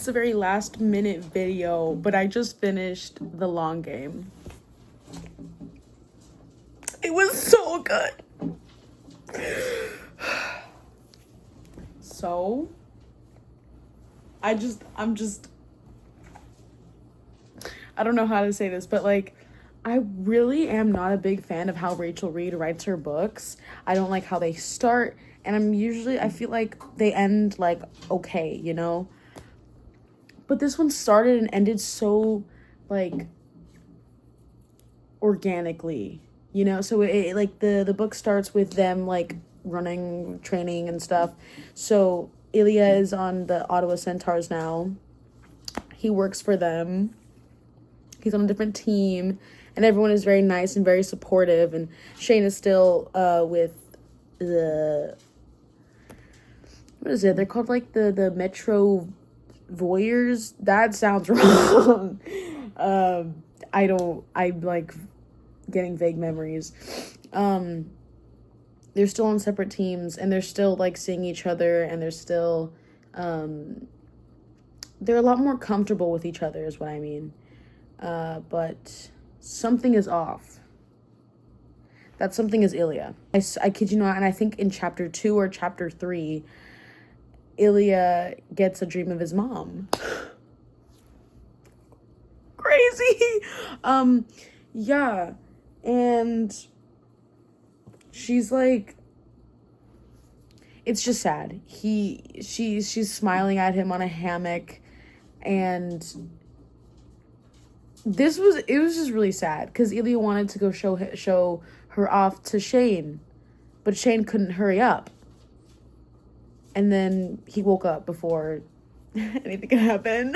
It's a very last minute video, but I just finished The Long Game. It was so good. So, I don't know how to say this, but like, I really am not a big fan of how Rachel Reed writes her books. I don't like how they start, and I feel like they end like okay, you know? But this one started and ended so like organically, you know? So it like the book starts with them like running, training and stuff. So Ilya is on the Ottawa Centaurs now. He works for them. He's on a different team, and everyone is very nice and very supportive, and Shane is still with the, what is it? They're called like the Metro Voyeurs. That sounds wrong. I'm like getting vague memories. They're still on separate teams, and they're still like seeing each other, and they're still they're a lot more comfortable with each other is what I mean. But something is off. That something is Ilya. I kid you not, and I think in chapter 2 or chapter 3, Ilya gets a dream of his mom. Crazy. Yeah. And she's like, it's just sad. She's smiling at him on a hammock, and it was just really sad because Ilya wanted to go show her off to Shane, but Shane couldn't hurry up. And then he woke up before anything could happen.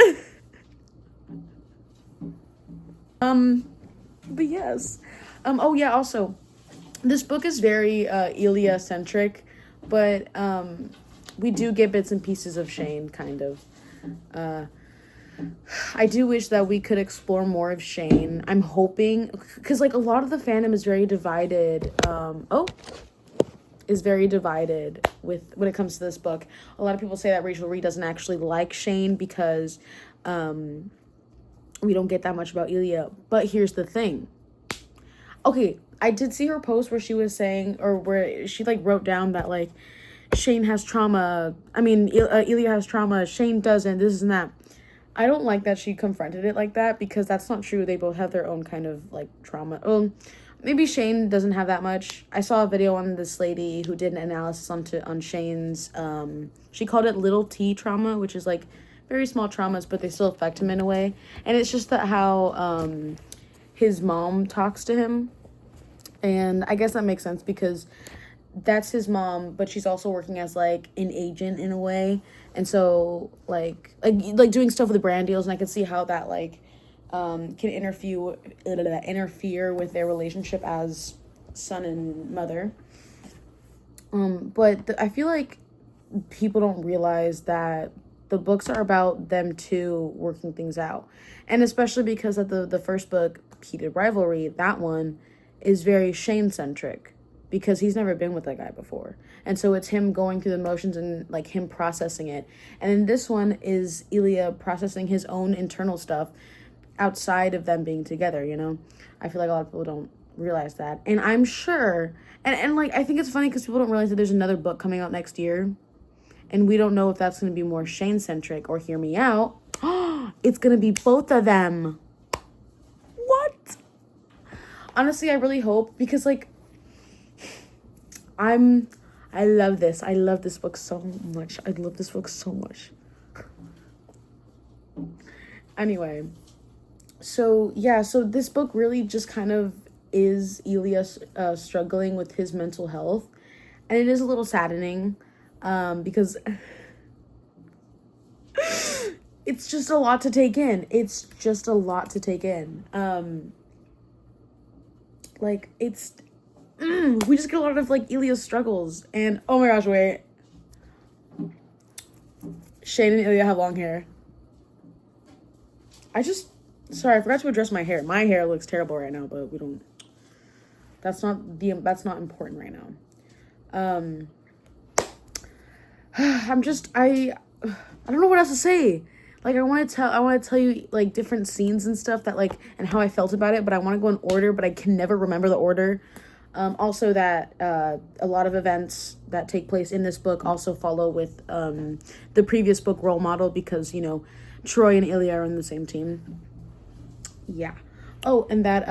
But yes. Oh yeah, also, this book is very Ilya-centric, but we do get bits and pieces of Shane, kind of. I do wish that we could explore more of Shane. I'm hoping, because like a lot of the fandom is very divided. Is very divided when it comes to this book. A lot of people say that Rachel Reed doesn't actually like Shane because we don't get that much about Ilya. But here's the thing. Okay, I did see her post where she was saying, or where she like wrote down that like Shane has trauma. I mean, Ilya has trauma. Shane doesn't. This and that. I don't like that she confronted it like that, because that's not true. They both have their own kind of like trauma. Maybe Shane doesn't have that much. I saw a video on this lady who did an analysis on Shane's, she called it little t trauma, which is like very small traumas, but they still affect him in a way. And it's just that how his mom talks to him. And I guess that makes sense because that's his mom, but she's also working as like an agent in a way. And so like doing stuff with the brand deals, and I can see how that like can interfere with their relationship as son and mother. But I feel like people don't realize that the books are about them two working things out. And especially because of the first book, Heated Rivalry, that one is very Shane-centric, because he's never been with that guy before. And so it's him going through the motions and like him processing it. And then this one is Ilya processing his own internal stuff outside of them being together, you know? I feel like a lot of people don't realize that. And I'm sure, and like, I think it's funny because people don't realize that there's another book coming out next year. And we don't know if that's going to be more Shane-centric or Hear Me Out. It's going to be both of them. What? Honestly, I really hope, because like, I love this. I love this book so much. I love this book so much. Anyway, so yeah, so this book really just kind of is Ilya struggling with his mental health, and it is a little saddening, because it's just a lot to take in. It's just a lot to take in. Like, it's we just get a lot of like Ilya's struggles, and oh my gosh, wait, Shane and Ilya have long hair. Sorry, I forgot to address my hair. My hair looks terrible right now, but that's not important right now. I don't know what else to say. like I want to tell you like different scenes and stuff that like and how I felt about it, but I want to go in order, but I can never remember the order. Also that a lot of events that take place in this book also follow with the previous book role model, because you know Troy and Ilya are on the same team. Yeah. Oh, and that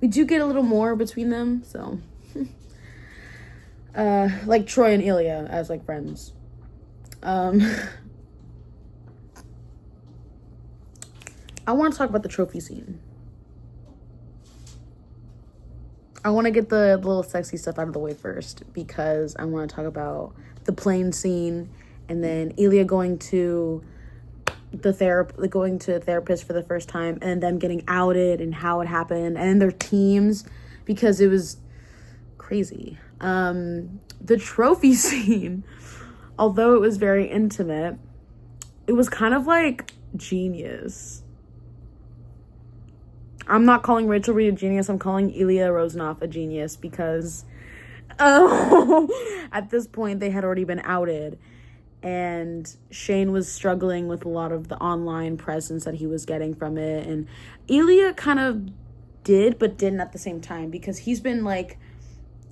we do get a little more between them, so like Troy and Ilya as like friends. I want to talk about the trophy scene. I want to get the little sexy stuff out of the way first, because I want to talk about the plane scene, and then Ilya going to the therapist for the first time, and them getting outed and how it happened, and their teams, because it was crazy. The trophy scene, although it was very intimate, it was kind of like genius. I'm not calling Rachel Reed a genius. I'm calling Ilya Rozanov a genius, because at this point they had already been outed, and Shane was struggling with a lot of the online presence that he was getting from it, and Ilya kind of did but didn't at the same time, because he's been like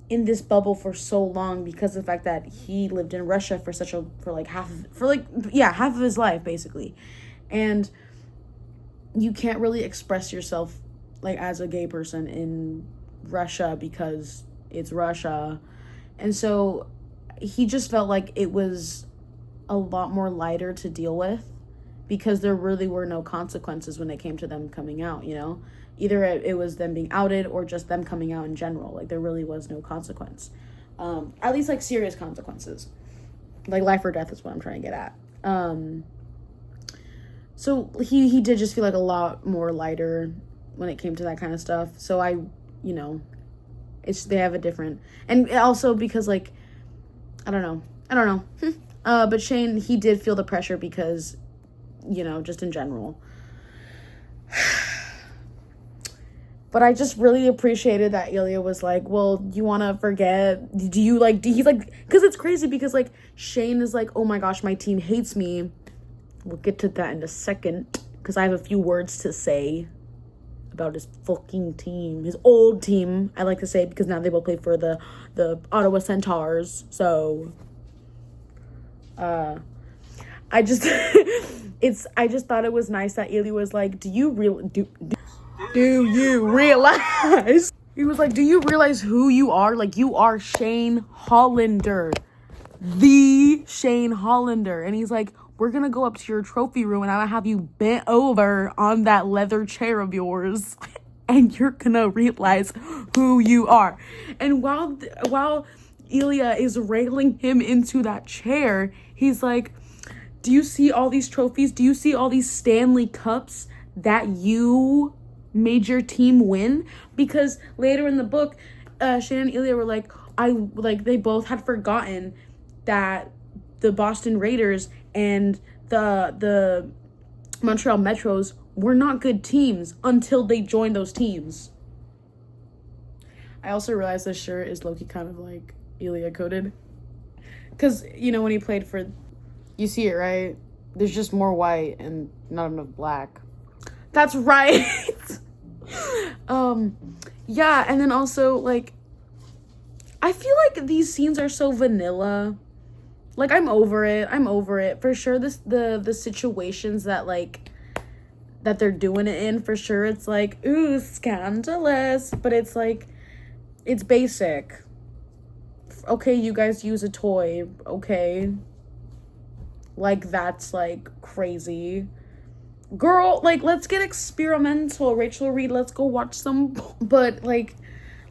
in this bubble for so long, because of the fact that he lived in Russia for half of his life basically, and you can't really express yourself like as a gay person in Russia because it's Russia. And so he just felt like it was a lot more lighter to deal with, because there really were no consequences when it came to them coming out, you know? Either it was them being outed or just them coming out in general. Like, there really was no consequence. At least, like, serious consequences. Like, life or death is what I'm trying to get at. So he did just feel like a lot more lighter when it came to that kind of stuff. So they have a different, and also because like, I don't know. But Shane, he did feel the pressure because, just in general. But I just really appreciated that Ilya was like, well, you want to forget? He's like, because it's crazy because like Shane is like, oh my gosh, my team hates me. We'll get to that in a second, because I have a few words to say about his fucking team. His old team, I like to say, because now they both play for the Ottawa Centaurs. So, I just thought it was nice that Ilya was like, do you realize? He was like, do you realize who you are? Like, you are Shane Hollander. The Shane Hollander. And he's like, we're gonna go up to your trophy room and I'm gonna have you bent over on that leather chair of yours and you're gonna realize who you are. And while Ilya is railing him into that chair, he's like, do you see all these trophies? Do you see all these Stanley Cups that you made your team win? Because later in the book, Shane and Ilya were like, they both had forgotten that the Boston Raiders and the Montreal Metros were not good teams until they joined those teams. I also realized this shirt is low-key kind of like Ilya coded. Because, when he played for... You see it, right? There's just more white and not enough black. That's right! Yeah, and then also, like... I feel like these scenes are so vanilla. Like, I'm over it. For sure, the situations that, like, that they're doing it in, for sure, it's like, ooh, scandalous. But it's, like, it's basic. Okay, you guys use a toy. Okay. Like, that's, like, crazy. Girl, like, let's get experimental. Rachel Reed, let's go watch some... But, like...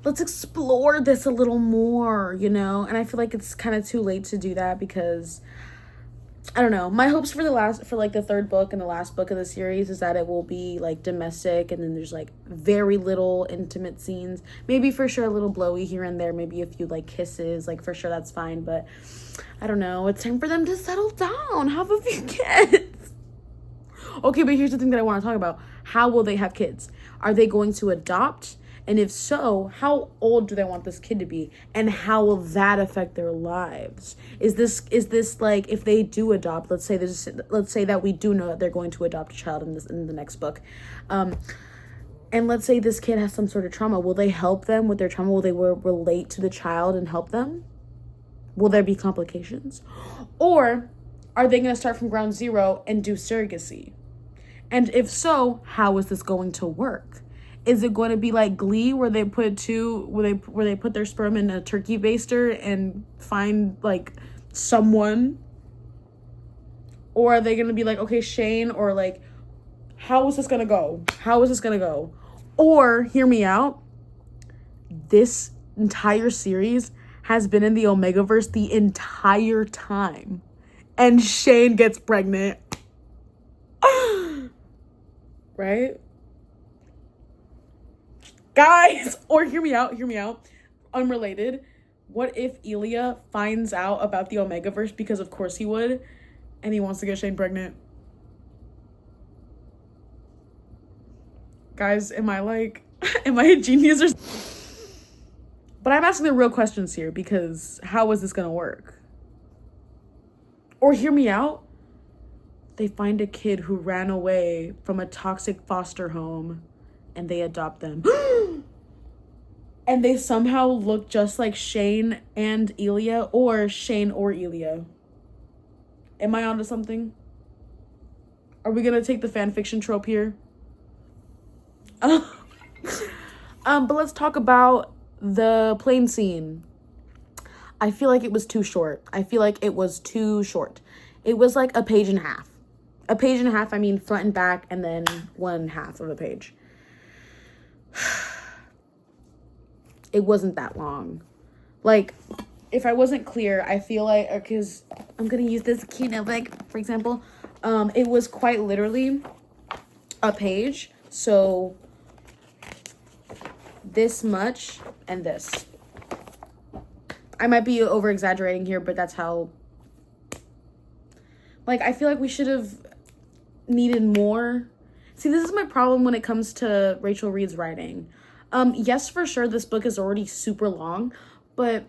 Let's explore this a little more, and I feel like it's kind of too late to do that because, I don't know, my hopes for the third book and the last book of the series is that it will be, like, domestic, and then there's, like, very little intimate scenes, maybe for sure a little blowy here and there, maybe a few, like, kisses, like, for sure that's fine, but, I don't know, it's time for them to settle down, have a few kids. Okay, but here's the thing that I want to talk about. How will they have kids? Are they going to adopt? And if so, how old do they want this kid to be? And how will that affect their lives? Is this like, if they do adopt, let's say that we do know that they're going to adopt a child in the next book. And let's say this kid has some sort of trauma. Will they help them with their trauma? Will they relate to the child and help them? Will there be complications? Or are they going to start from ground zero and do surrogacy? And if so, how is this going to work? Is it going to be like Glee, where they put their sperm in a turkey baster and find like someone? Or are they going to be like, okay, Shane, or like, how is this going to go? How is this going to go? Or, hear me out, this entire series has been in the Omegaverse the entire time. And Shane gets pregnant. Right? Guys, or hear me out. Unrelated. What if Elia finds out about the Omegaverse, because of course he would, and he wants to get Shane pregnant? Guys, am I a genius or... But I'm asking the real questions here, because how is this gonna work? Or hear me out. They find a kid who ran away from a toxic foster home and they adopt them. And they somehow look just like Shane and Elia, or Shane or Elia. Am I onto something? Are we gonna take the fan fiction trope here? But let's talk about the plane scene. I feel like it was too short. It was like a page and a half. A page and a half, I mean front and back, and then one half of a page. It wasn't that long. Like, if I wasn't clear, I feel like, because I'm going to use this cute notebook, for example. It was quite literally a page. So, this much and this. I might be over-exaggerating here, but that's how... Like, I feel like we should have needed more. See, this is my problem when it comes to Rachel Reed's writing. Yes, for sure, this book is already super long, but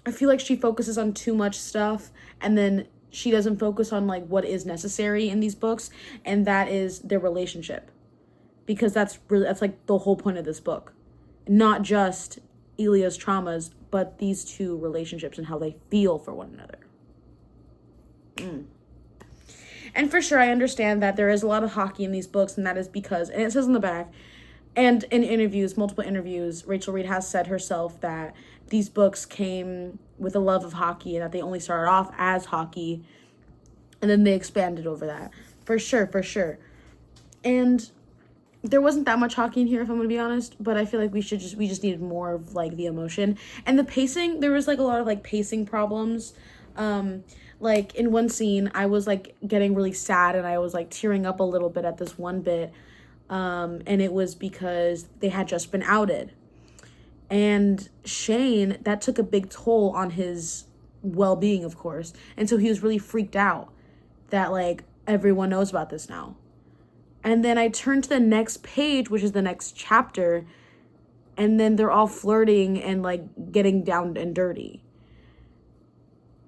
I feel like she focuses on too much stuff, and then she doesn't focus on, like, what is necessary in these books, and that is their relationship. Because that's like, the whole point of this book. Not just Elia's traumas, but these two relationships and how they feel for one another. And for sure, I understand that there is a lot of hockey in these books, and that is because, and it says in the back, and in interviews, multiple interviews, Rachel Reed has said herself that these books came with a love of hockey, and that they only started off as hockey, and then they expanded over that. For sure. And there wasn't that much hockey in here, if I'm going to be honest, but I feel like we just needed more of, like, the emotion. And the pacing, there was, like, a lot of, like, pacing problems. Like, in one scene, I was, like, getting really sad, and I was, like, tearing up a little bit at this one bit, and it was because they had just been outed. And Shane, that took a big toll on his well-being, of course, and so he was really freaked out that, like, everyone knows about this now. And then I turned to the next page, which is the next chapter, and then they're all flirting and, like, getting down and dirty.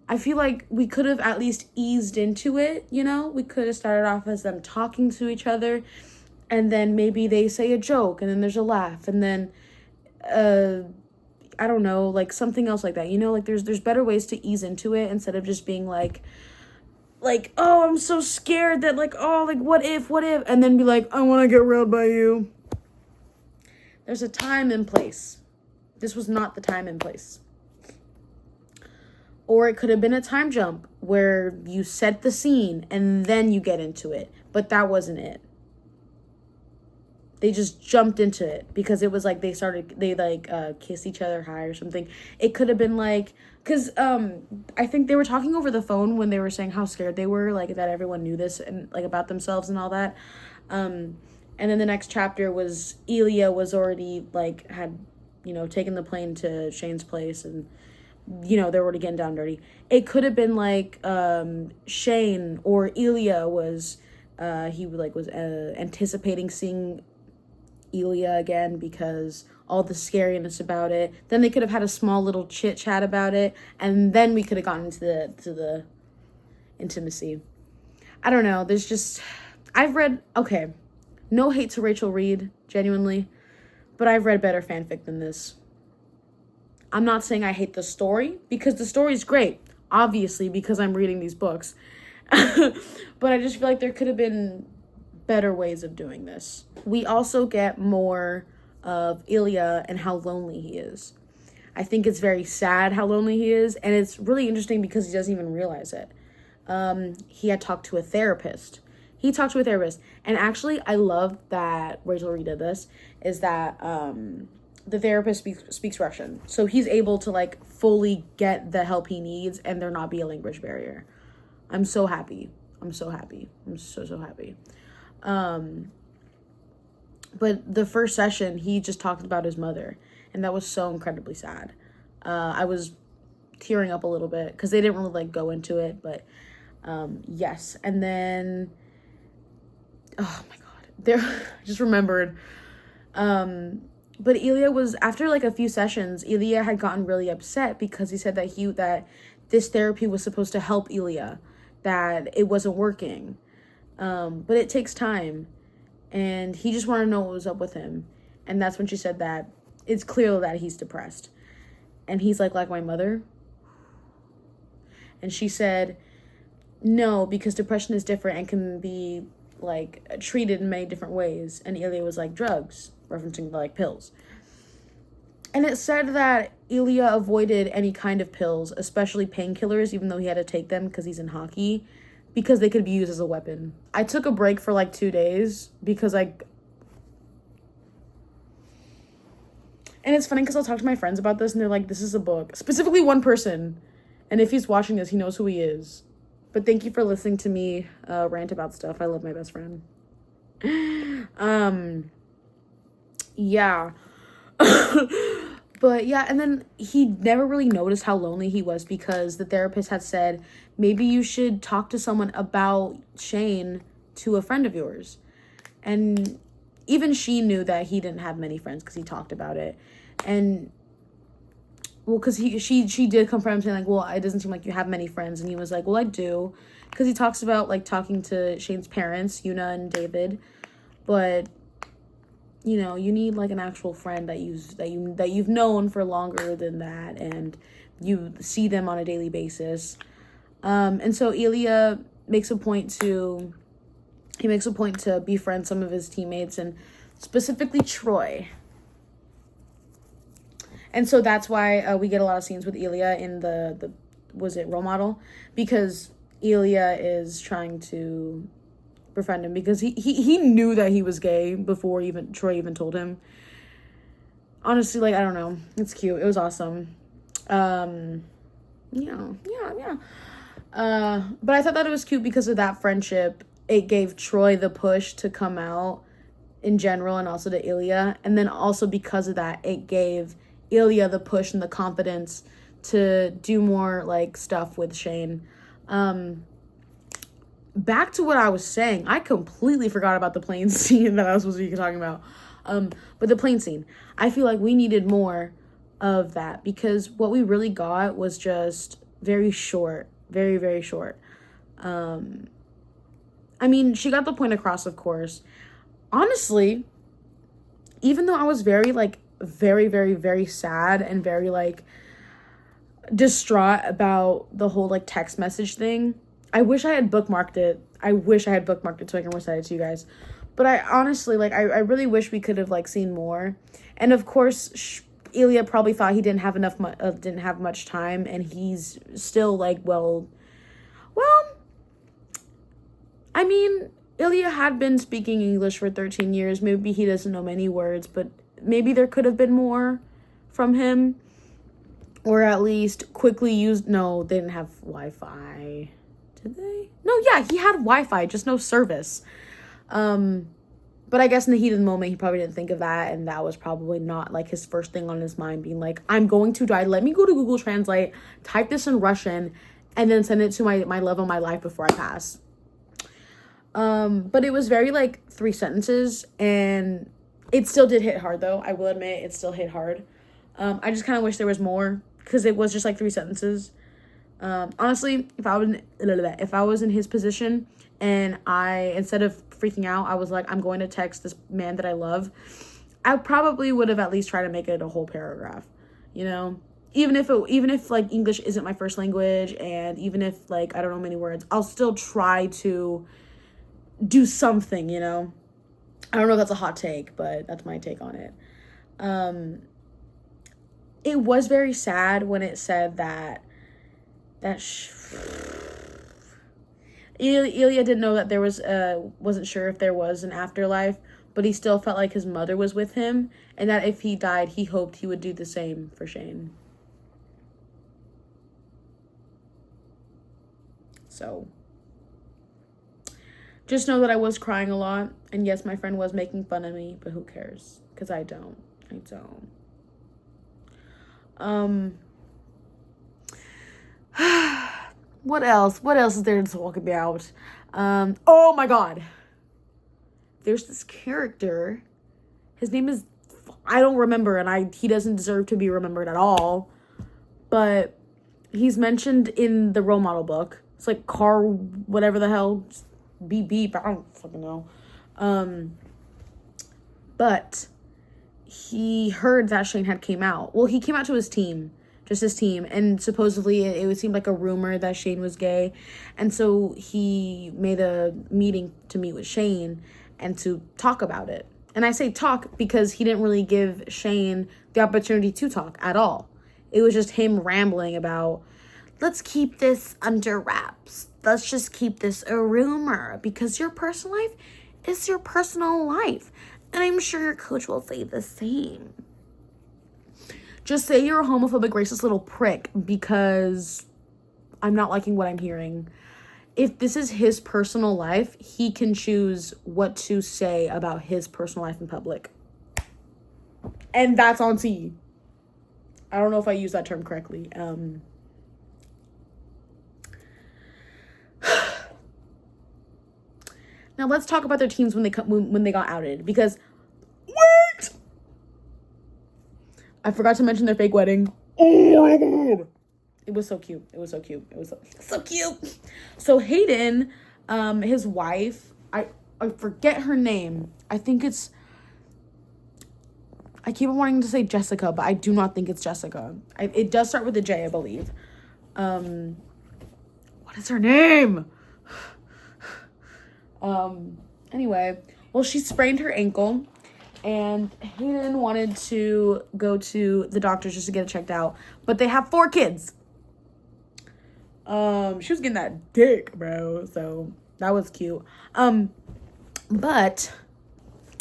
I feel like we could have at least eased into it, you know? We could have started off as them talking to each other, and then maybe they say a joke, and then there's a laugh, and then, I don't know, like, something else like that, you know? Like, there's better ways to ease into it instead of just being like, oh, I'm so scared that, like, oh, like, what if, and then be like, I want to get railed by you. There's a time and place. This was not the time and place. Or it could have been a time jump where you set the scene and then you get into it. But that wasn't it. They just jumped into it because it was like they kissed each other high or something. It could have been like, because I think they were talking over the phone when they were saying how scared they were, like, that everyone knew this and, like, about themselves and all that. And then the next chapter was Elia was already, like, had, you know, taken the plane to Shane's place, and, you know, they're already getting down dirty. It could have been like Shane or Elia was anticipating seeing Elia again because all the scariness about it. Then they could have had a small little chit chat about it, and then we could have gotten into the intimacy. I don't know. There's just, I've read, okay, no hate to Rachel Reed, genuinely, but I've read better fanfic than this. I'm not saying I hate the story, because the story's great, obviously, because I'm reading these books. But I just feel like there could have been better ways of doing this. We also get more of Ilya and how lonely he is. I think it's very sad how lonely he is, and it's really interesting because he doesn't even realize it. He had talked to a therapist. And actually, I love that Rachel Reed did this, is that the therapist speaks Russian. So he's able to, like, fully get the help he needs and there not be a language barrier. I'm so happy. I'm so happy. But the first session, he just talked about his mother, and that was so incredibly sad. I was tearing up a little bit because they didn't really, like, go into it, but yes. And then, oh my God, I just remembered. But Ilya was, after like a few sessions, Ilya had gotten really upset because he said that this therapy was supposed to help Ilya, that it wasn't working. But it takes time, and he just wanted to know what was up with him. And that's when she said that it's clear that he's depressed. And he's like my mother. And she said, no, because depression is different and can be, like, treated in many different ways. And Ilya was like, drugs, referencing like pills. And it said that Ilya avoided any kind of pills, especially painkillers, even though he had to take them because he's in hockey, because they could be used as a weapon. I took a break for like 2 days because and it's funny because I'll talk to my friends about this and they're like, this is a book. Specifically one person. And if he's watching this, he knows who he is. But thank you for listening to me rant about stuff. I love my best friend. Yeah. But yeah, and then he never really noticed how lonely he was because the therapist had said, maybe you should talk to someone about Shane to a friend of yours. And even she knew that he didn't have many friends because he talked about it. And, well, because she did confront him saying, like, well, it doesn't seem like you have many friends. And he was like, well, I do. Because he talks about, like, talking to Shane's parents, Yuna and David. But, you know, you need, like, an actual friend that you've known for longer than that, and you see them on a daily basis. And so Ilya makes a point to befriend some of his teammates, and specifically Troy. And so that's why we get a lot of scenes with Ilya in the was it role model, because Ilya is trying to befriend him because he knew that he was gay before Troy even told him. Honestly, like, I don't know. It's cute. It was awesome. Yeah. But I thought that it was cute because of that friendship. It gave Troy the push to come out in general and also to Ilya. And then also because of that, it gave Ilya the push and the confidence to do more, like, stuff with Shane. Back to what I was saying. I completely forgot about the plane scene that I was supposed to be talking about. But the plane scene. I feel like we needed more of that because what we really got was just very short. Very, very short. I mean, she got the point across, of course. Honestly, even though I was very, like, very, very, very sad and very, like, distraught about the whole, like, text message thing, I wish I had bookmarked it. So I can recite it to you guys. But I honestly, like, I really wish we could have, like, seen more. And of course, Ilya probably thought he didn't have much time, and he's still, like, well, I mean, Ilya had been speaking English for 13 years. Maybe he doesn't know many words, but maybe there could have been more from him. Or at least quickly used. No, they didn't have Wi-Fi. Did they? No, yeah, he had Wi-Fi, just no service. But I guess in the heat of the moment, he probably didn't think of that, and that was probably not, like, his first thing on his mind, being like, I'm going to die. Let me go to Google Translate, type this in Russian, and then send it to my love of my life before I pass. But it was very, like, 3 sentences, and It still did hit hard, though. I will admit, it still hit hard. I just kind of wish there was more, because it was just like 3 sentences. Honestly, if I was in his position, and I, instead of freaking out, I was like, I'm going to text this man that I love, I probably would have at least tried to make it a whole paragraph, you know? Even if like English isn't my first language, and even if like I don't know many words, I'll still try to do something, you know? I don't know if that's a hot take, but that's my take on it. It was very sad when it said that Ilya didn't know that there was wasn't sure if there was an afterlife, but he still felt like his mother was with him, and that if he died, he hoped he would do the same for Shane. So just know that I was crying a lot, and yes, my friend was making fun of me, but who cares? Because I don't. What else? What else is there to talk about? Oh my god. There's this character. His name is, I don't remember, and he doesn't deserve to be remembered at all. But he's mentioned in the role model book. It's like car, whatever the hell, beep beep. I don't fucking know. But he heard that Shane had came out. Well, he came out to his team. Just his team, and supposedly it would seem like a rumor that Shane was gay, and so he made a meeting to meet with Shane and to talk about it. And I say talk because he didn't really give Shane the opportunity to talk at all. It was just him rambling about, let's keep this under wraps. Let's just keep this a rumor, because your personal life is your personal life, and I'm sure your coach will say the same. Just say you're a homophobic, racist little prick, because I'm not liking what I'm hearing. If this is his personal life, he can choose what to say about his personal life in public. And that's on T. I don't know if I use that term correctly. Now let's talk about their teams when they got outed, because what? I forgot to mention their fake wedding. Oh my god. It was so cute. It was so cute. So Hayden, his wife, I forget her name. I think it's, I keep wanting to say Jessica, but I do not think it's Jessica. It does start with a J, I believe. What is her name? Anyway, well, she sprained her ankle, and Hayden wanted to go to the doctors just to get it checked out. But they have 4 kids. She was getting that dick, bro. So that was cute. But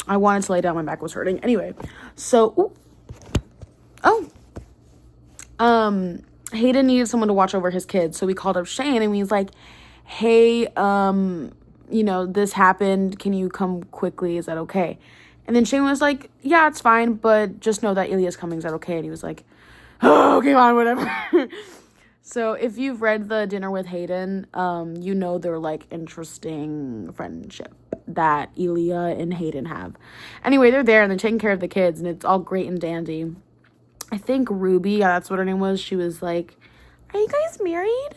I wanted to lay down. My back was hurting. Anyway, so, Hayden needed someone to watch over his kids. So we called up Shane, and he's like, hey, this happened. Can you come quickly? Is that okay? And then Shane was like, yeah, it's fine, but just know that Ilya's coming. Is that okay? And he was like, oh, okay, fine, whatever. So if you've read The Dinner with Hayden, you know their, interesting friendship that Ilya and Hayden have. Anyway, they're there, and they're taking care of the kids, and it's all great and dandy. I think Ruby, that's what her name was, she was like, are you guys married?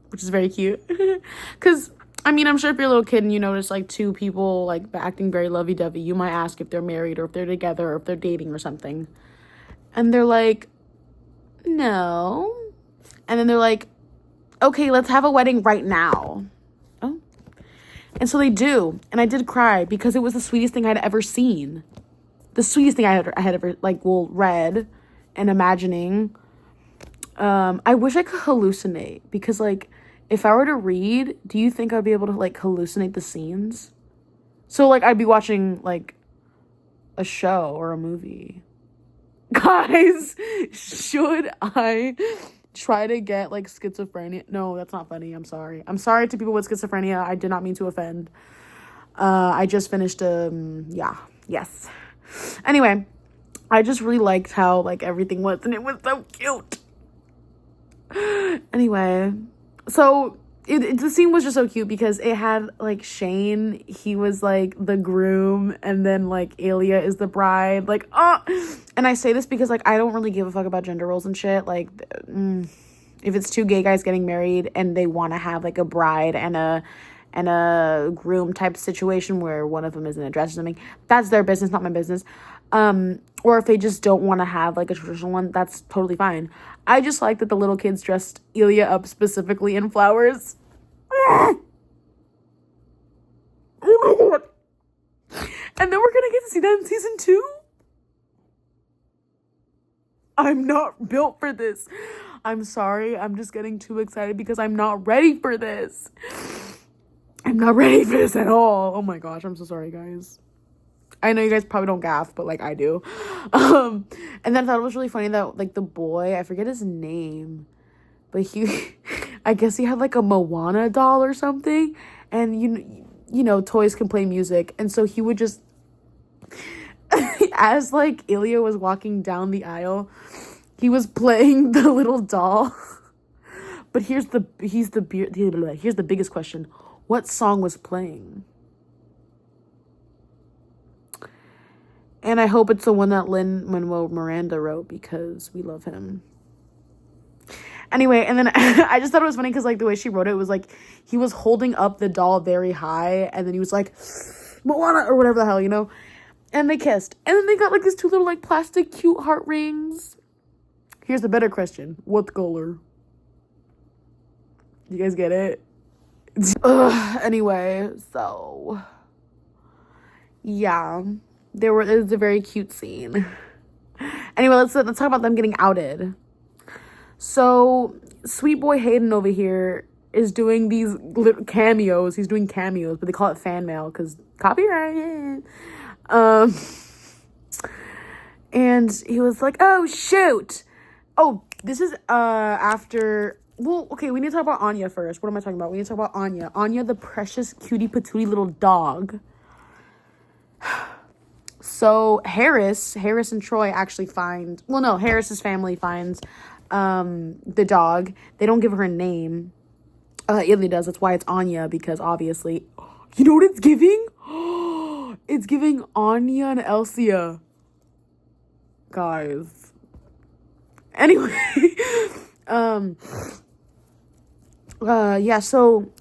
Which is very cute. Because, I'm sure if you're a little kid and you notice, 2 people, acting very lovey-dovey, you might ask if they're married or if they're together or if they're dating or something. And they're like, no. And then they're like, okay, let's have a wedding right now. Oh. And so they do. And I did cry because it was the sweetest thing I'd ever seen. The sweetest thing I had ever, read and imagining. I wish I could hallucinate because, if I were to read, do you think I'd be able to, hallucinate the scenes? So, I'd be watching, a show or a movie. Guys, should I try to get, schizophrenia? No, that's not funny. I'm sorry. I'm sorry to people with schizophrenia. I did not mean to offend. I just finished, yes. Anyway, I just really liked how, everything was, and it was so cute. Anyway, so the scene was just so cute because it had like Shane, he was like the groom, and then like Alia is the bride. Like, and I say this because like I don't really give a fuck about gender roles and shit. Like, if it's two gay guys getting married and they want to have like a bride and a groom type situation where one of them is in a dress or something, that's their business, not my business. Or if they just don't want to have like a traditional one, that's totally fine. I just like that the little kids dressed Elia up specifically in flowers. Oh my god. And then we're gonna get to see that in season 2? I'm not built for this. I'm sorry. I'm just getting too excited because I'm not ready for this. I'm not ready for this at all. Oh my gosh, I'm so sorry, guys. I know you guys probably don't gaff, but like I do. And then I thought it was really funny that like the boy, I forget his name, but he, I guess he had like a Moana doll or something, and you know toys can play music, and so he would just, as like Ilya was walking down the aisle, he was playing the little doll. But here's the biggest question: what song was playing? And I hope it's the one that Lin-Manuel Miranda wrote because we love him. Anyway, and then I just thought it was funny because like the way she wrote it was like he was holding up the doll very high, and then he was like Moana or whatever the hell, you know. And they kissed, and then they got like these 2 little like plastic cute heart rings. Here's the better question: what color? You guys get it? Anyway, so yeah. It was a very cute scene. Anyway, let's talk about them getting outed. So, sweet boy Hayden over here is doing these little cameos. He's doing cameos, but they call it fan mail because copyright. And he was like, "Oh shoot! Oh, this is after." Well, okay, we need to talk about Anya first. What am I talking about? We need to talk about Anya. Anya, the precious cutie patootie little dog. So Harris and Troy actually find, well, no, Harris's family finds the dog. They don't give her a name. Ilya does. That's why it's Anya, because obviously, you know what it's giving? It's giving Anya and Elsia. Guys. Anyway, yeah, so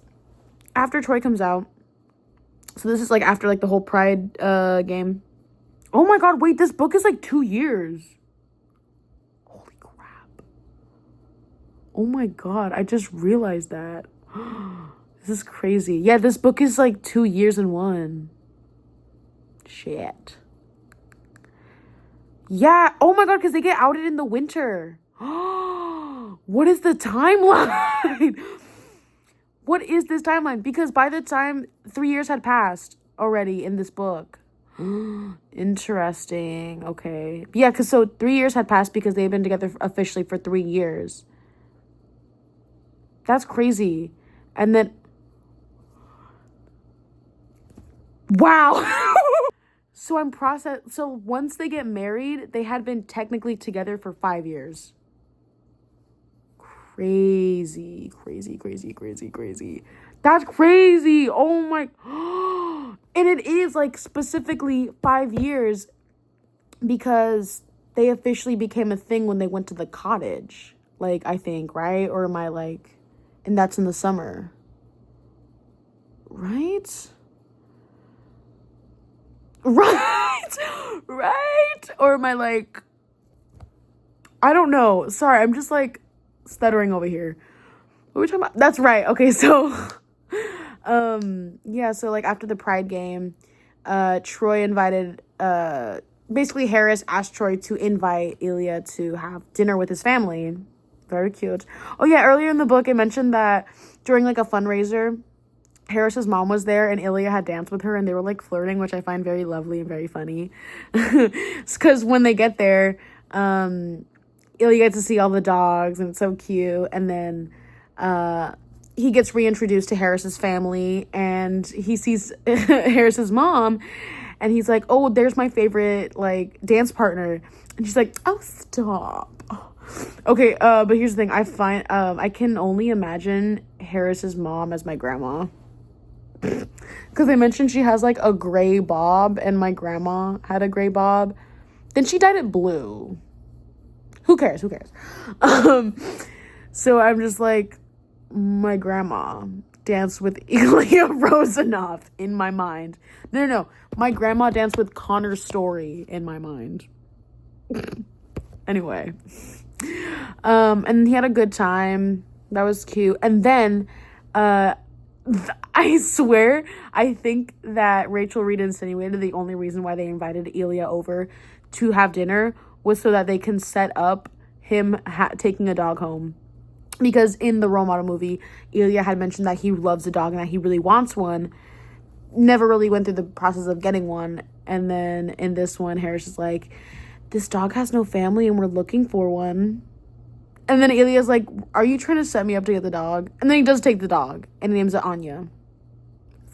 after Troy comes out, so this is like after like the whole Pride game. Oh my god, wait, this book is like 2 years. Holy crap. Oh my god, I just realized that. This is crazy. Yeah, this book is like 2 years in one. Shit. Yeah, oh my god, because they get outed in the winter. What is the timeline? What is this timeline? Because by the time 3 years had passed already in this book. Interesting. Okay. Yeah, because so 3 years had passed because they've been together officially for 3 years. That's crazy. And then... wow. So once they get married, they had been technically together for 5 years. Crazy. That's crazy. Oh my... And it is like specifically 5 years because they officially became a thing when they went to the cottage. Like, I think, right? Or am I like... and that's in the summer. Right? Right? Or am I like... I don't know. Sorry, I'm just like stuttering over here. What are we talking about? That's right. Okay, so... yeah, so like after the Pride game, Troy invited, basically Harris asked Troy to invite Ilya to have dinner with his family. Very cute. Oh yeah, earlier in the book it mentioned that during like a fundraiser, Harris's mom was there and Ilya had danced with her and they were like flirting, which I find very lovely and very funny. Because when they get there, Ilya gets to see all the dogs and it's so cute, and then he gets reintroduced to Harris's family and he sees Harris's mom and he's like, "Oh, there's my favorite like dance partner." And she's like, "Oh, stop. Okay, but here's the thing. I can only imagine Harris's mom as my grandma. Because they mentioned she has like a gray bob, and my grandma had a gray bob. Then she dyed it blue. Who cares? Who cares? Um, so I'm just like, my grandma danced with Elia Rosenoff in my mind. No. My grandma danced with Connor Story in my mind. Anyway. And he had a good time. That was cute. And then, I swear, I think that Rachel Reed insinuated the only reason why they invited Elia over to have dinner was so that they can set up him taking a dog home. Because in the role model movie, Elia had mentioned that he loves a dog and that he really wants one. Never really went through the process of getting one. And then in this one, Harris is like, this dog has no family and we're looking for one. And then Elia's like, are you trying to set me up to get the dog? And then he does take the dog and he names it Anya.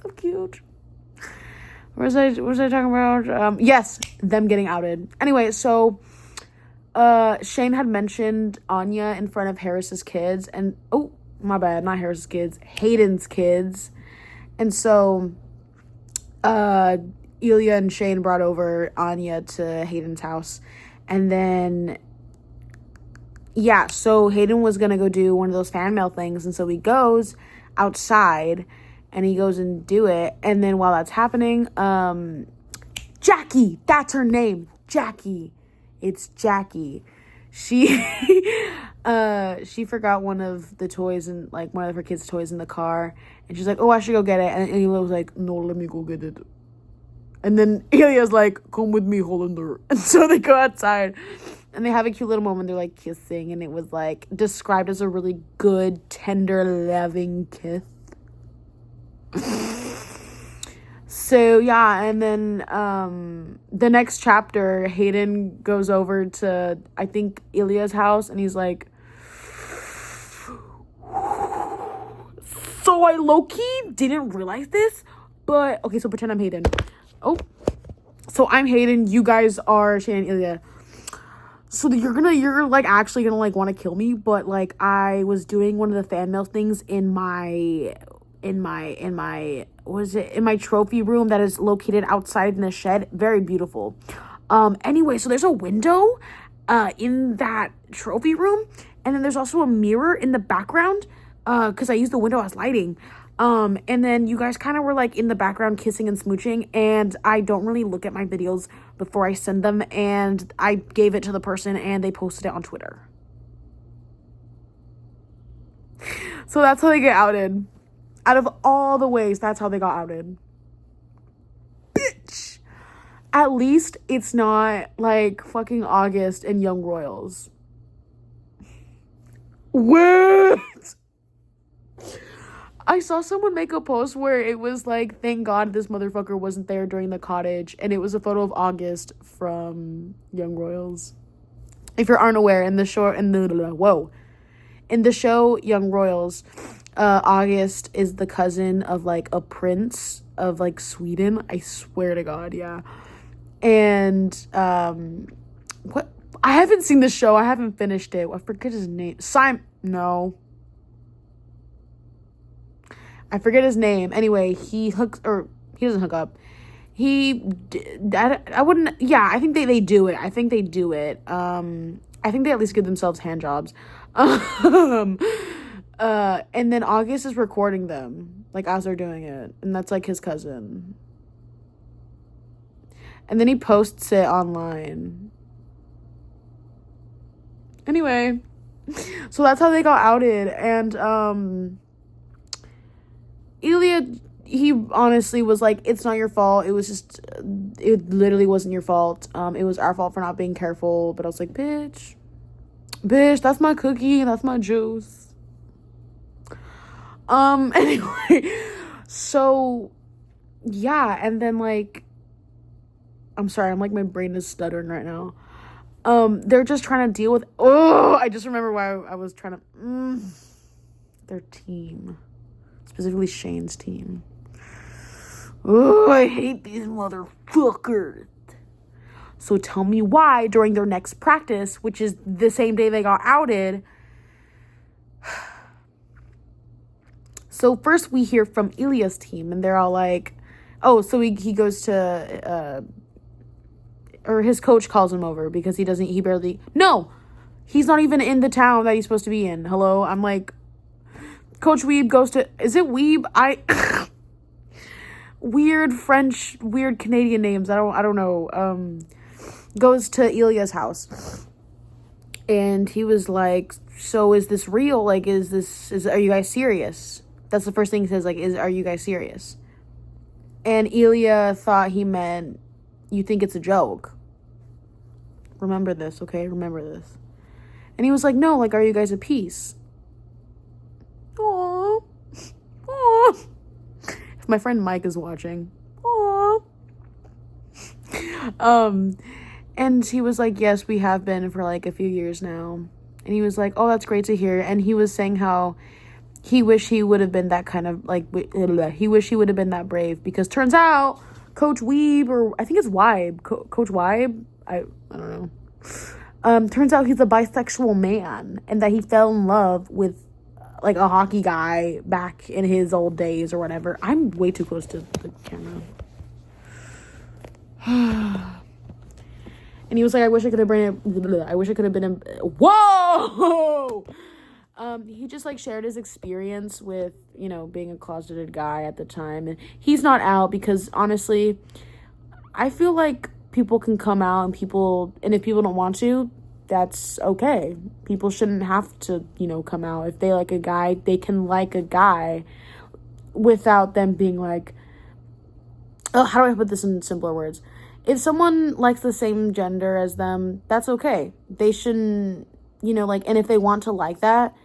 So cute. What was I talking about? Yes, them getting outed. Anyway, so Shane had mentioned Anya in front of Harris's kids, and oh, my bad, not Harris's kids, Hayden's kids. And so Elia and Shane brought over Anya to Hayden's house. And then so Hayden was gonna go do one of those fan mail things, and so he goes outside and he goes and do it. And then while that's happening, Jackie, that's her name, Jackie. It's Jackie. She she forgot one of the toys, and like one of her kids' toys in the car, and she's like, oh, I should go get it. And Elia was like, no, let me go get it. And then Elia's like, come with me, Hollander. And so they go outside and they have a cute little moment. They're like kissing, and it was like described as a really good, tender, loving kiss. So yeah, and then the next chapter, Hayden goes over to, I think, Elia's house, and he's like, so I low-key didn't realize this, but okay, so pretend I'm Hayden. Oh, so I'm Hayden, you guys are Shane and Elia. So you're like actually gonna like want to kill me, but like I was doing one of the fan mail things in my trophy room that is located outside in the shed. Very beautiful. Anyway, so there's a window in that trophy room, and then there's also a mirror in the background because I used the window as lighting. And then you guys kind of were like in the background kissing and smooching, and I don't really look at my videos before I send them, and I gave it to the person and they posted it on Twitter. So that's how they get outed. Out of all the ways, that's how they got outed. Bitch! At least it's not like fucking August and Young Royals. What? I saw someone make a post where it was like, thank God this motherfucker wasn't there during the cottage. And it was a photo of August from Young Royals. If you aren't aware, in the show Young Royals, August is the cousin of like a prince of like Sweden. I swear to God, yeah. And what? I haven't seen the show. I haven't finished it. I forget his name. I forget his name. Anyway, he doesn't hook up. I wouldn't. Yeah, I think they do it. I think they do it. I think they at least give themselves hand jobs. And then August is recording them, like, as they're doing it. And that's, like, his cousin. And then he posts it online. Anyway. So that's how they got outed. And, Elia, he honestly was like, it's not your fault. It was just, it literally wasn't your fault. It was our fault for not being careful. But I was like, bitch, that's my cookie. That's my juice. Anyway, so, yeah, and then, like, I'm sorry, I'm, like, my brain is stuttering right now. They're just trying to deal with, I just remember why I was trying to, their team, specifically Shane's team. Oh, I hate these motherfuckers. So tell me why during their next practice, which is the same day they got outed. So first we hear from Ilya's team, and they're all like, oh, so he goes to, or his coach calls him over because no, he's not even in the town that he's supposed to be in. Hello? I'm like, Coach Weeb goes to, is it Weeb? Weird French, weird Canadian names. I don't know. Goes to Ilya's house. And he was like, so is this real? Like, are you guys serious? That's the first thing he says, like, are you guys serious? And Ilya thought he meant, you think it's a joke. Remember this, okay? Remember this. And he was like, no, like, are you guys at peace? Aww. Aww. If my friend Mike is watching. Aww. And he was like, yes, we have been for like a few years now. And he was like, oh, that's great to hear. And he was saying how he wished he would have been that kind of like, he wished he would have been that brave, because turns out Coach Weeb, or I think it's Weib, Coach Weib, I don't know. Turns out he's a bisexual man, and that he fell in love with like a hockey guy back in his old days or whatever. I'm way too close to the camera. And he was like, I wish I could have been whoa! He just like shared his experience with, you know, being a closeted guy at the time. And he's not out because honestly, I feel like people can come out and if people don't want to, that's okay. People shouldn't have to, you know, come out. If they like a guy, they can like a guy without them being like, oh, how do I put this in simpler words? If someone likes the same gender as them, that's okay. They shouldn't, you know, like, and if they want to like that,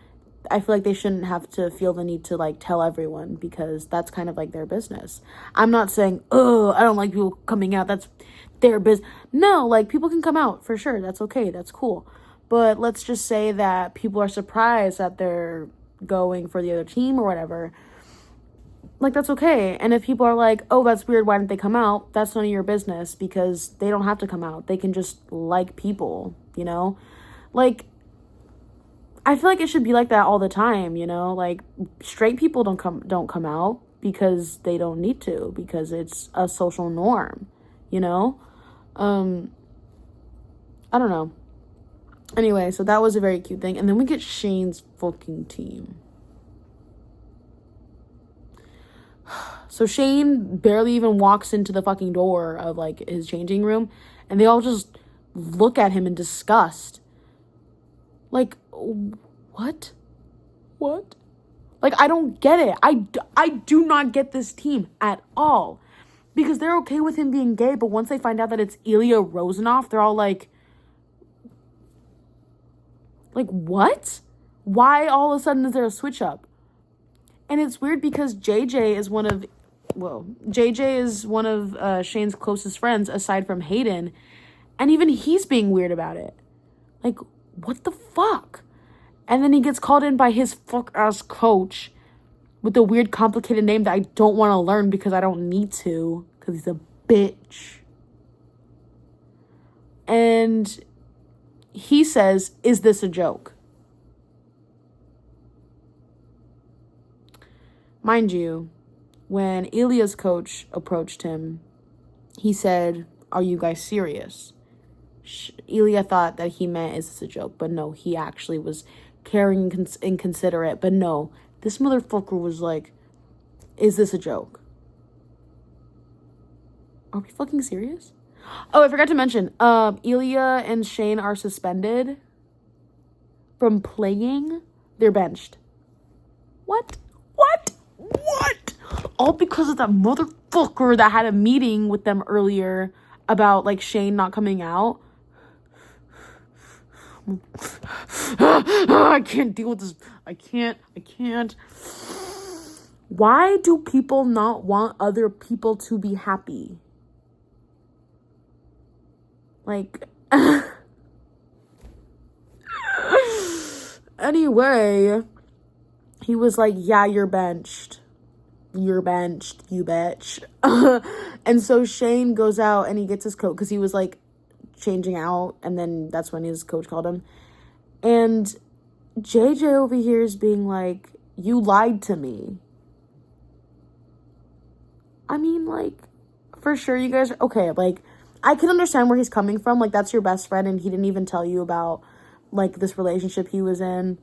I feel like they shouldn't have to feel the need to like tell everyone, because that's kind of like their business. I'm not saying, oh, I don't like people coming out, that's their business. No, like, people can come out for sure. That's okay. That's cool. But let's just say that people are surprised that they're going for the other team or whatever. Like, that's okay. And if people are like, oh, that's weird, why didn't they come out? That's none of your business, because they don't have to come out. They can just like people, you know? Like, I feel like it should be like that all the time, you know? Like, straight people don't come out because they don't need to, because it's a social norm, you know? I don't know. Anyway, so that was a very cute thing. And then we get Shane's fucking team. So Shane barely even walks into the fucking door of like his changing room, and they all just look at him in disgust. Like, what? Like, I don't get it. I do not get this team at all. Because they're okay with him being gay, but once they find out that it's Ilya Rozanov, they're all like, what? Why all of a sudden is there a switch up? And it's weird because JJ is one of Shane's closest friends, aside from Hayden, and even he's being weird about it. Like, what the fuck? And then he gets called in by his fuck-ass coach with a weird, complicated name that I don't want to learn because I don't need to, because he's a bitch. And he says, is this a joke? Mind you, when Ilya's coach approached him, he said, are you guys serious? Ilya thought that he meant, is this a joke? But no, he actually was caring and considerate. But no, this motherfucker was like, is this a joke? Are we fucking serious? Oh, I forgot to mention, Ilya and Shane are suspended from playing. They're benched. What? All because of that motherfucker that had a meeting with them earlier about, like, Shane not coming out. I can't deal with this. I can't. Why do people not want other people to be happy? Like, anyway, he was like, yeah, you're benched, you bitch. And so Shane goes out and he gets his coat, because he was like changing out, and then that's when his coach called him. And JJ over here is being like, you lied to me. I mean, like, for sure you guys are, okay, like, I can understand where he's coming from. Like, that's your best friend, and he didn't even tell you about, like, this relationship he was in.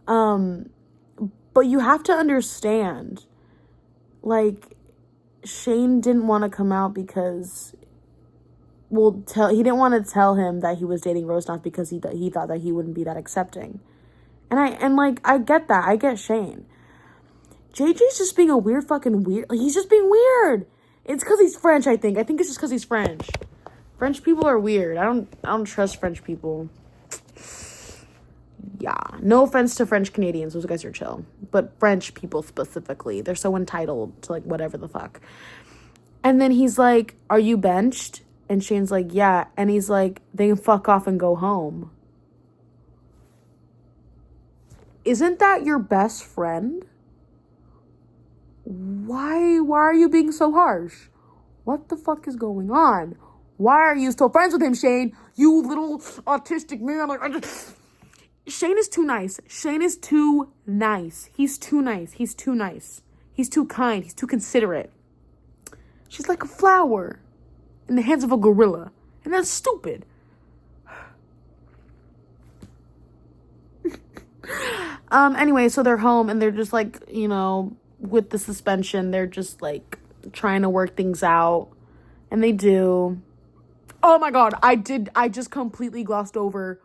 But you have to understand, like, Shane didn't want to come out because, he didn't want to tell him that he was dating Rose, not because he thought that he wouldn't be that accepting. And I get that. I get Shane. JJ's just being a weird. Like, he's just being weird. It's because he's French, I think. I think it's just because he's French. French people are weird. I don't trust French people. Yeah. No offense to French Canadians. Those guys are chill. But French people specifically, they're so entitled to, like, whatever the fuck. And then he's like, are you benched? And Shane's like, yeah. And he's like, they can fuck off and go home. Isn't that your best friend? Why are you being so harsh? What the fuck is going on? Why are you still friends with him, Shane? You little autistic man. Like, Shane is too nice. Shane is too nice. He's too nice. He's too nice. He's too kind. He's too considerate. She's like a flower in the hands of a gorilla. And that's stupid. Anyway, so they're home and they're just like, you know, with the suspension, they're just like trying to work things out. And they do. Oh my god, I just completely glossed over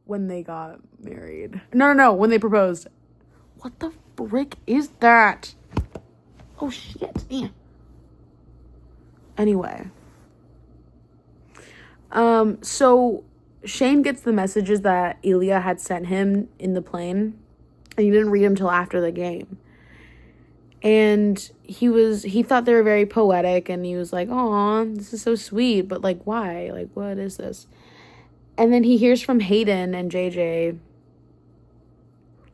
when they got married. No, when they proposed. What the frick is that? Oh shit. Yeah. Anyway. So Shane gets the messages that Ilya had sent him in the plane, and he didn't read them till after the game. And he thought they were very poetic, and he was like, "Aw, this is so sweet," but like, why? Like, what is this? And then he hears from Hayden and JJ.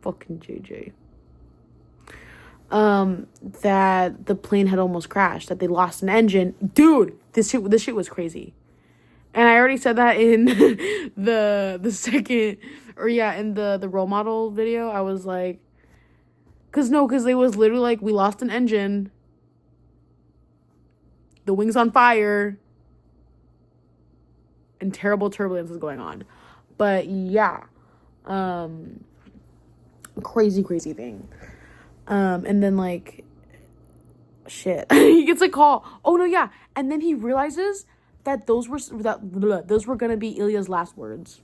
Fucking JJ. That the plane had almost crashed, that they lost an engine. Dude, this shit was crazy. And I already said that in the second, in the role model video. I was like, because it was literally like, we lost an engine, the wing's on fire, and terrible turbulence is going on. But yeah, crazy thing. And then like, shit, he gets a call. Oh no, yeah, and then he realizes that those were gonna be Ilya's last words.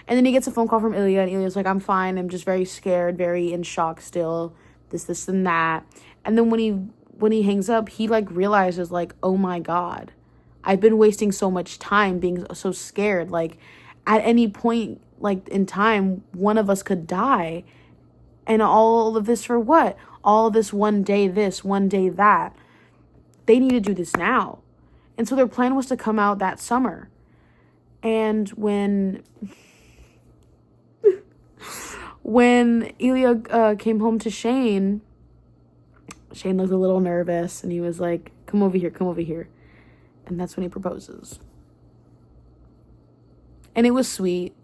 And then he gets a phone call from Ilya, and Ilya's like, I'm fine, I'm just very scared, very in shock still, this and that. And then when he hangs up, he like realizes like, oh my god, I've been wasting so much time being so scared. Like, at any point like in time, one of us could die, and all of this for what? All of this, one day this, one day that. They need to do this now. And so their plan was to come out that summer. And when Ilya came home to Shane looked a little nervous, and he was like, come over here. And that's when he proposes. And it was sweet.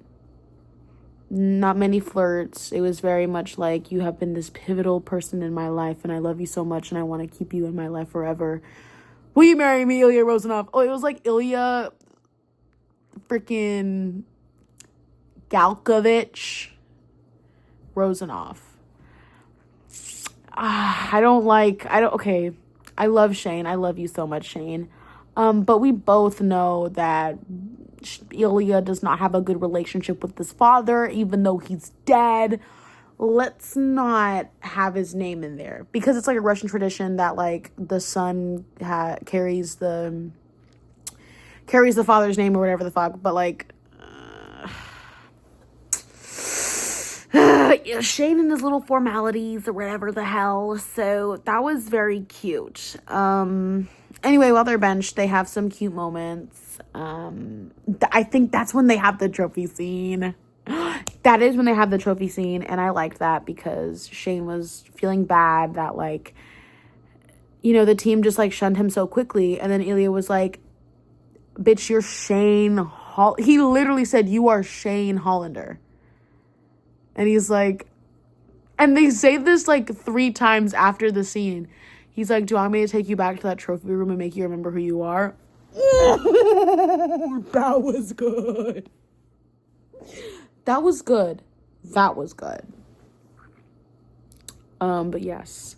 Not many flirts. It was very much like, you have been this pivotal person in my life, and I love you so much, and I want to keep you in my life forever. Will you marry me, Ilya Rozanov? Oh, it was like Ilya freaking Galkovich Rozanov. Okay. I love Shane. I love you so much, Shane. But we both know that Ilya does not have a good relationship with his father, even though he's dead. Let's not have his name in there, because it's like a Russian tradition that like the son carries the father's name or whatever the fuck. But like, Shane and his little formalities or whatever the hell. So that was very cute. Anyway, while they're benched, they have some cute moments. I think that's when they have the trophy scene. That is when they have the trophy scene, and I liked that because Shane was feeling bad that, like, you know, the team just, like, shunned him so quickly, and then Ilya was like, bitch, you're Shane he literally said, you are Shane Hollander. And he's like, and they say this like 3 times after the scene. He's like, do you want me to take you back to that trophy room and make you remember who you are? That was good. That was good. That was good. But yes.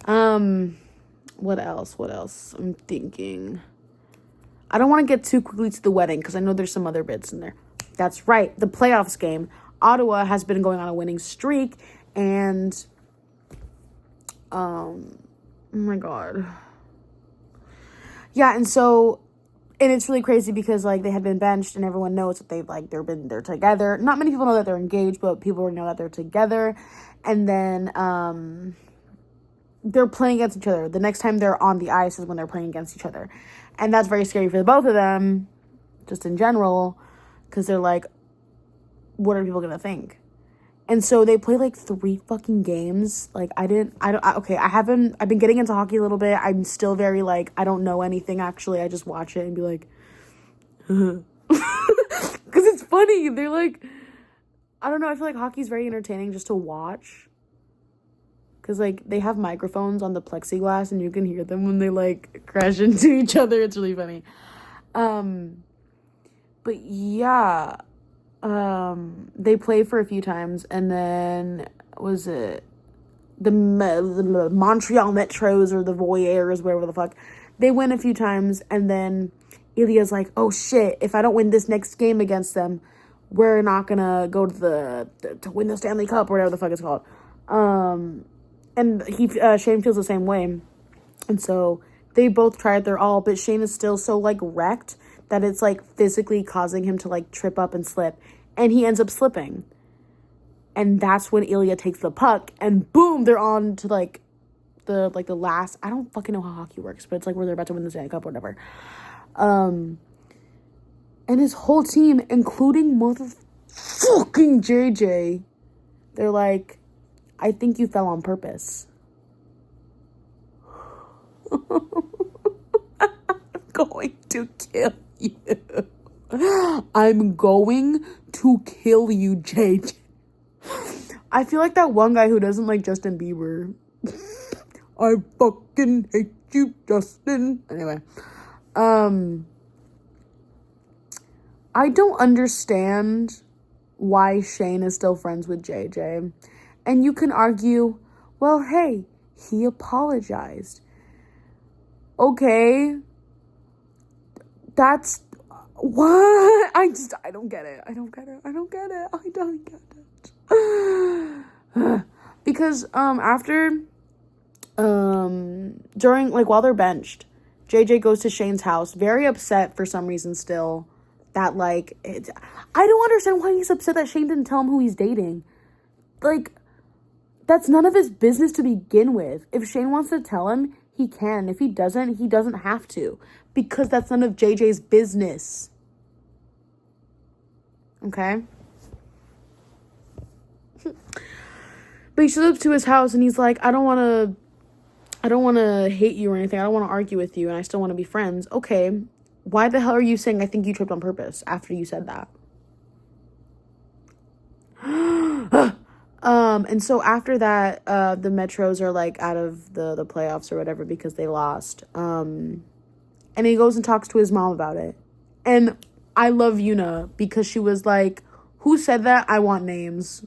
What else? I'm thinking. I don't want to get too quickly to the wedding because I know there's some other bits in there. That's right. The playoffs game. Ottawa has been going on a winning streak, and oh my god. Yeah, and it's really crazy because like they had been benched and everyone knows that they're together. Not many people know that they're engaged, but people know that they're together. And then they're playing against each other. The next time they're on the ice is when they're playing against each other. And that's very scary for the both of them, just in general, because they're like, what are people going to think? And so they play like 3 fucking games. Like I've been getting into hockey a little bit. I'm still very like, I don't know anything actually. I just watch it and be like, because it's funny. They're like, I don't know. I feel like hockey's very entertaining just to watch. Because, like, they have microphones on the plexiglass and you can hear them when they, like, crash into each other. It's really funny. But, yeah. They play for a few times. And then, was it the Montreal Metros or the Voyeurs, whatever the fuck. They win a few times. And then Ilya's like, oh, shit. If I don't win this next game against them, we're not going to go to win the Stanley Cup or whatever the fuck it's called. And Shane feels the same way. And so they both tried their all, but Shane is still so, like, wrecked that it's, like, physically causing him to, like, trip up and slip. And he ends up slipping. And that's when Ilya takes the puck, and boom, they're on to, like, the last... I don't fucking know how hockey works, but it's, like, where they're about to win the Stanley Cup or whatever. And his whole team, including motherfucking JJ, they're like... I think you fell on purpose. I'm going to kill you. I'm going to kill you, JJ. I feel like that one guy who doesn't like Justin Bieber. I fucking hate you, Justin. Anyway. I don't understand why Shane is still friends with JJ. And you can argue, well, hey, he apologized. Okay. That's... What? I don't get it. I don't get it. Because, after... during, like, while they're benched, JJ goes to Shane's house, very upset for some reason still, that, like... I don't understand why he's upset that Shane didn't tell him who he's dating. Like... That's none of his business to begin with. If Shane wants to tell him, he can. If he doesn't have to. Because that's none of JJ's business. Okay? But he shows up to his house and he's like, I don't want to hate you or anything. I don't want to argue with you and I still want to be friends. Okay. Why the hell are you saying I think you tripped on purpose after you said that? And so after that, the Metros are, like, out of the playoffs or whatever because they lost. And he goes and talks to his mom about it. And I love Yuna because she was like, who said that? I want names.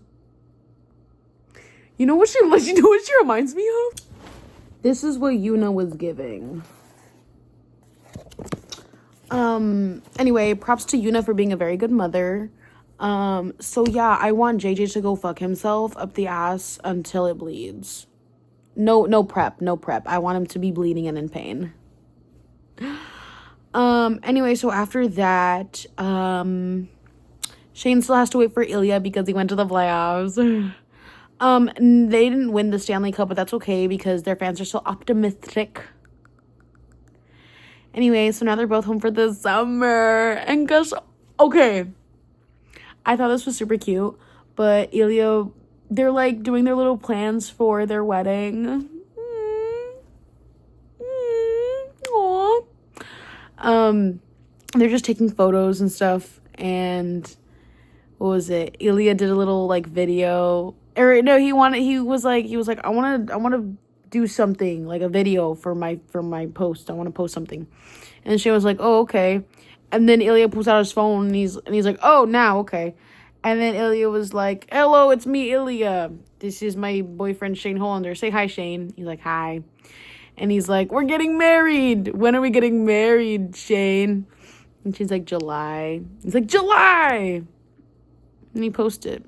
You know what she reminds me of? This is what Yuna was giving. Anyway, props to Yuna for being a very good mother. So yeah, I want JJ to go fuck himself up the ass until it bleeds. No prep. I want him to be bleeding and in pain. Anyway, so after that, Shane still has to wait for Ilya because he went to the playoffs. They didn't win the Stanley Cup, but that's okay because their fans are so optimistic. Anyway, so now they're both home for the summer. And gosh, okay. I thought this was super cute, but Ilya, they're, like, doing their little plans for their wedding. Aww. They're just taking photos and stuff, and what was it? Ilya did a little like video, or no, he was like, I want to do something like a video for my post. I want to post something, and Shane was like, oh, okay, and then Ilya pulls out his phone and he's like, oh, now okay, and then Ilya was like, hello, it's me, Ilya. This is my boyfriend Shane Hollander. Say hi, Shane. He's like, hi, and he's like, we're getting married. When are we getting married, Shane? And she's like, July. He's like, July. And he posted.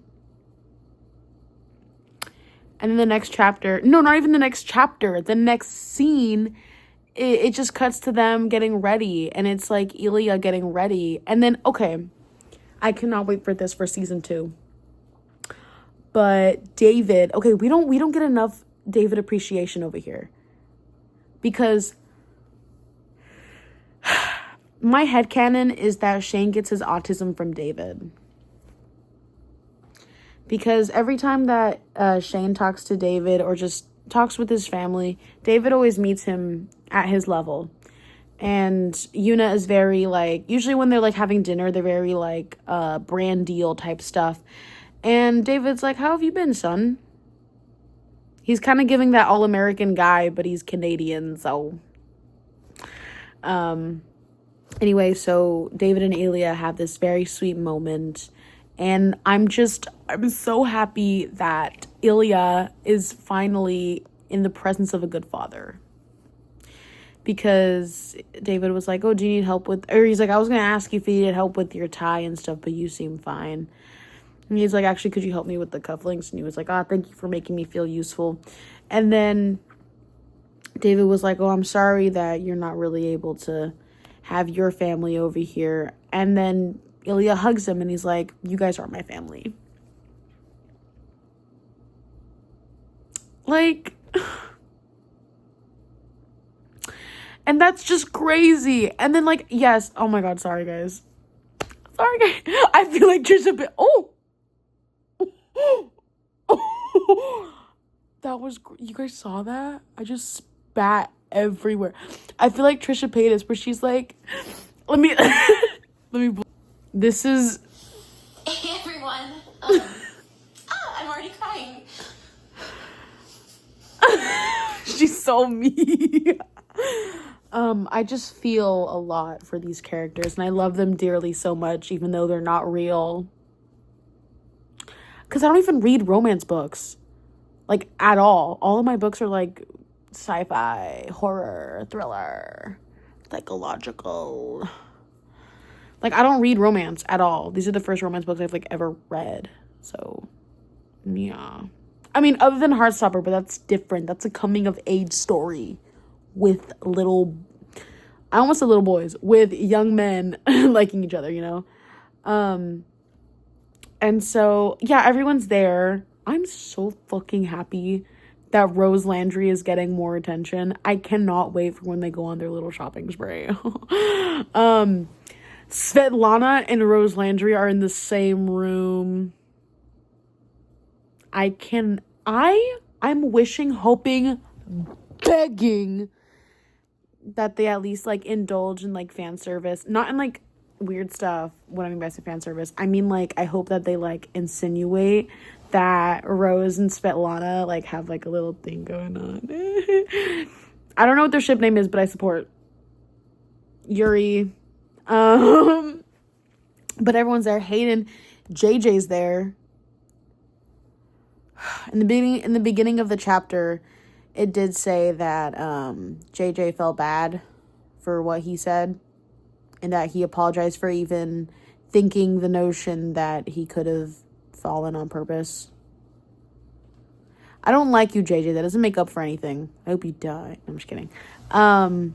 And then the next chapter, no, not even the next chapter, the next scene, it just cuts to them getting ready. And it's like Ilya getting ready. And then, okay, I cannot wait for this for season 2. But David, okay, we don't get enough David appreciation over here. Because my headcanon is that Shane gets his autism from David. Because every time that Shane talks to David or just talks with his family, David always meets him at his level. And Yuna is very, like, usually when they're, like, having dinner, they're very, like, brand deal type stuff. And David's like, how have you been, son? He's kind of giving that all-American guy, but he's Canadian, so... Anyway, so David and Ilya have this very sweet moment. And I'm so happy that Ilya is finally in the presence of a good father. Because David was like, oh, do you need help with... Or he's like, I was going to ask you if you needed help with your tie and stuff, but you seem fine. And he's like, actually, could you help me with the cufflinks? And he was like, thank you for making me feel useful. And then David was like, oh, I'm sorry that you're not really able to have your family over here. And then Ilya hugs him and he's like, you guys are my family. Like, and that's just crazy. And then, like, yes, oh my god, sorry guys. Sorry guys. I feel like Trisha bit. That was, you guys saw that? I just spat everywhere. I feel like Trisha Paytas, where she's like, let me, this is. Hey everyone. I'm already crying. She's so mean. I just feel a lot for these characters, and I love them dearly so much, even though they're not real. Because I don't even read romance books. Like, at all. All of my books are, like, sci-fi, horror, thriller, psychological. Like, I don't read romance at all. These are the first romance books I've, like, ever read. So, yeah. I mean, other than Heartstopper, but that's different. That's a coming-of-age story with I almost said little boys, with young men liking each other, you know? And so, yeah, everyone's there. I'm so fucking happy that Rose Landry is getting more attention. I cannot wait for when they go on their little shopping spree. Svetlana and Rose Landry are in the same room. I'm wishing, hoping, begging that they at least, like, indulge in, like, fan service. Not in, like, weird stuff. What I mean by fan service, I mean, like, I hope that they, like, insinuate that Rose and Svetlana, like, have, like, a little thing going on. I don't know what their ship name is, but I support Yuri. But everyone's there. Hayden, JJ's there. In the beginning of the chapter, it did say that JJ felt bad for what he said, and that he apologized for even thinking the notion that he could have fallen on purpose. I don't like you, JJ. That doesn't make up for anything. I hope you die. I'm just kidding. But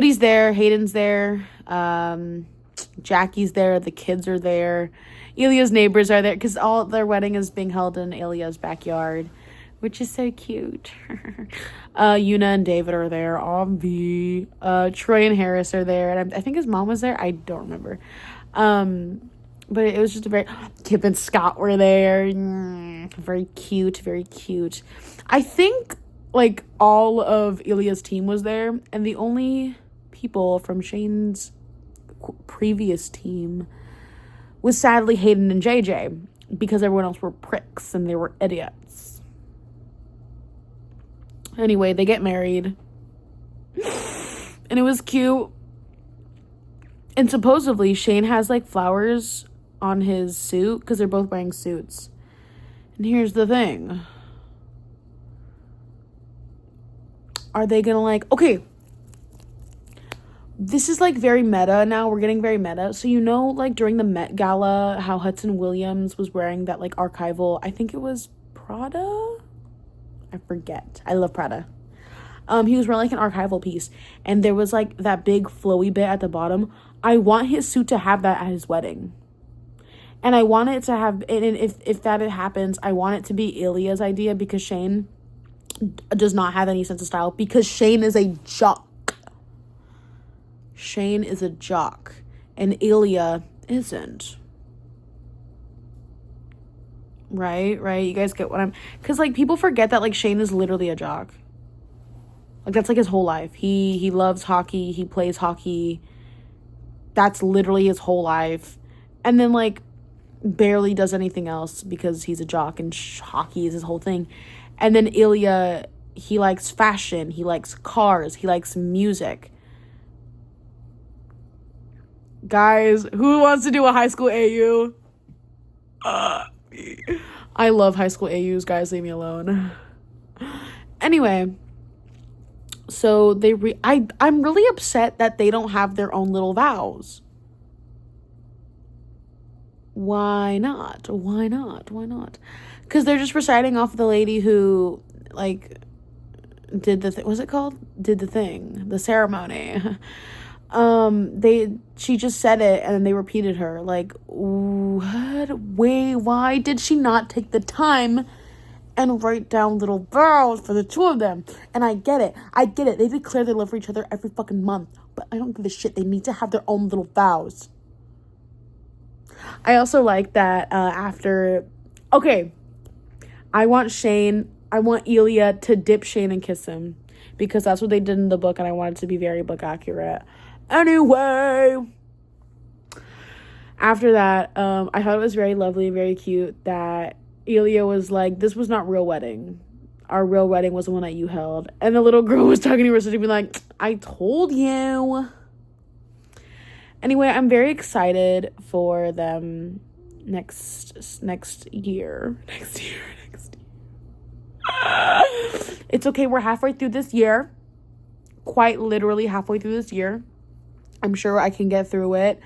he's there. Hayden's there. Jackie's there. The kids are there. Ilya's neighbors are there, because all their wedding is being held in Ilya's backyard, which is so cute. Yuna and David are there. Obvi. Troy and Harris are there. And I think his mom was there. I don't remember. But it was just a very... Kip and Scott were there. Very cute. Very cute. I think, like, all of Ilya's team was there. And the only people from Shane's previous team was sadly Hayden and JJ, because everyone else were pricks and they were idiots. Anyway, they get married. And it was cute. And supposedly Shane has like flowers on his suit because they're both wearing suits. And here's the thing. Are they gonna like... Okay. This is like very meta now. We're getting very meta. So you know, like during the Met Gala, how Hudson Williams was wearing that like archival... I think it was Prada? I forget. I love Prada. He was wearing like an archival piece. And there was like that big flowy bit at the bottom. I want his suit to have that at his wedding. And I want it to have... And if that happens, I want it to be Ilya's idea, because Shane does not have any sense of style, because Shane is a jock. Shane is a jock. And Ilya isn't. Right? You guys get what I'm... Because, like, people forget that, like, Shane is literally a jock. Like, that's, like, his whole life. He loves hockey. He plays hockey. That's literally his whole life. And then, like, barely does anything else because he's a jock and hockey is his whole thing. And then Ilya, he likes fashion. He likes cars. He likes music. Guys, who wants to do a high school AU? I love high school AUs, guys. Leave me alone. Anyway, so I'm really upset that they don't have their own little vows. Why not? Because they're just reciting off the lady who, like, did the was it called? Did the thing, the ceremony. She just said it and then they repeated her. Like, what? Wait, why did she not take the time and write down little vows for the two of them? And I get it. They declare their love for each other every fucking month. But I don't give a shit. They need to have their own little vows. I also like that after... Okay. I want Ilya to dip Shane and kiss him. Because that's what they did in the book. And I want it to be very book accurate. Anyway. After that, I thought it was very lovely, very cute that Ilya was like, this was not real wedding. Our real wedding was the one that you held. And the little girl was talking to her sister, being like, I told you. Anyway, I'm very excited for them next year. It's okay. We're halfway through this year. Quite literally halfway through this year. I'm sure I can get through it.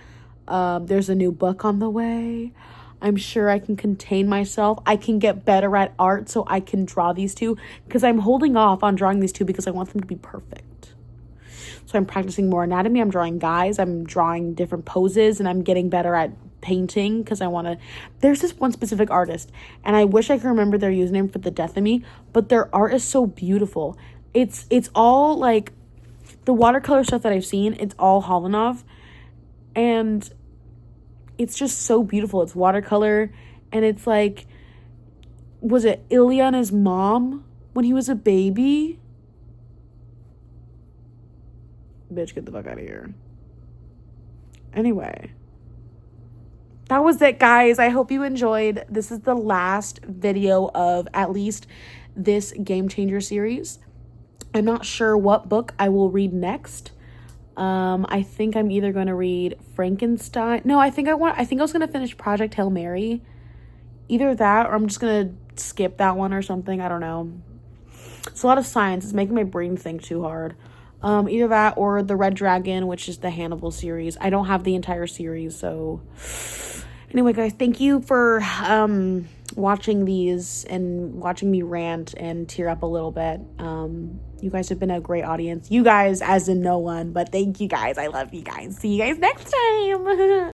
There's a new book on the way. I'm sure I can contain myself. I can get better at art so I can draw these two. Because I'm holding off on drawing these two because I want them to be perfect. So I'm practicing more anatomy. I'm drawing guys. I'm drawing different poses. And I'm getting better at painting because I want to... There's this one specific artist. And I wish I could remember their username for the death of me. But their art is so beautiful. It's all like... The watercolor stuff that I've seen, it's all Hollanov. And it's just so beautiful. It's watercolor. And it's like... Was it Ilya and his mom when he was a baby? Bitch, get the fuck out of here. Anyway. That was it, guys. I hope you enjoyed. This is the last video of at least this Game Changer series. I'm not sure what book I will read next. I think I'm either going to read Frankenstein. No, I think I was going to finish Project Hail Mary. Either that or I'm just going to skip that one or something. I don't know. It's a lot of science. It's making my brain think too hard. Either that or The Red Dragon, which is the Hannibal series. I don't have the entire series, so... Anyway, guys, thank you for watching these and watching me rant and tear up a little bit. You guys have been a great audience. You guys, as in no one, but thank you guys. I love you guys. See you guys next time.